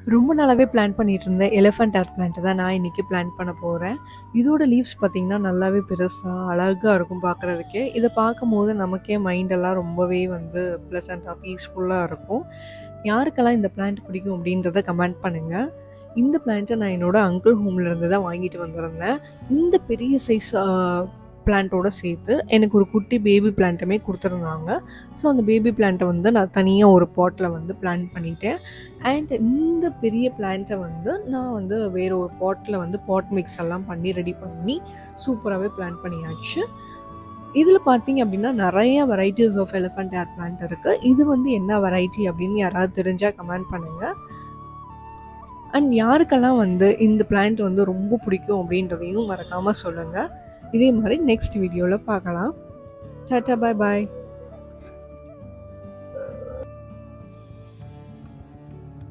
ரொம்ப நாளாவே பிளான் பண்ணிட்டு இருந்தேன். எலிஃபண்ட் ஏர் பிளான்ட் தான் நான் இன்னைக்கு பிளான் பண்ண போறேன். இதோட லீவ்ஸ் பார்த்தீங்கன்னா, நல்லாவே பெருசா, அழகா இருக்கும் பார்க்குறதுக்கே. இத பார்க்கும்போது நமக்கே மைண்டெல்லாம் ரொம்பவே வந்து ப்ளசன்ட்டா, பீஸ்ஃபுல்லா இருக்கும். யாருக்கெல்லாம் இந்த பிளான்ட் பிடிக்கும் அப்படின்றத கமெண்ட் பண்ணுங்க. இந்த பிளான்ட்ட நான் என்னோட அங்கிள் ஹோம்லேருந்து தான் வாங்கிட்டு வந்திருந்தேன். இந்த பெரிய சைஸ் பிளான்ட்டோட சேர்த்து எனக்கு ஒரு குட்டி பேபி பிளான்ட்டுமே குடுத்துருந்தாங்க. ஸோ, அந்த பேபி பிளான்ட்ட வந்து நான் தனியா ஒரு பாட்ல வந்து பிளான்ட் பண்ணிட்டேன். அண்ட் இந்த பெரிய பிளான்ட்ட வந்து நான் வந்து வேற ஒரு பாட்ல வந்து பாட் மிக்ஸ் எல்லாம் பண்ணி ரெடி பண்ணி சூப்பராவே பிளான்ட் பண்ணியாச்சு. இதில பார்த்தீங்க அப்படின்னா, நெறைய varieties of elephant air plant இருக்கு. இது வந்து என்ன வெரைட்டி அப்படின்னு யாராவது தெரிஞ்சா கமெண்ட் பண்ணுங்க. அண்ட் யாருக்கெல்லாம் வந்து இந்த பிளான்ட் வந்து ரொம்ப பிடிக்கும் அப்படின்றதையும் மறக்காம சொல்லுங்க. இதே மாரி நெக்ஸ்ட் வீடியோல பார்க்கலாம். டாட்டா, பாய் பாய்.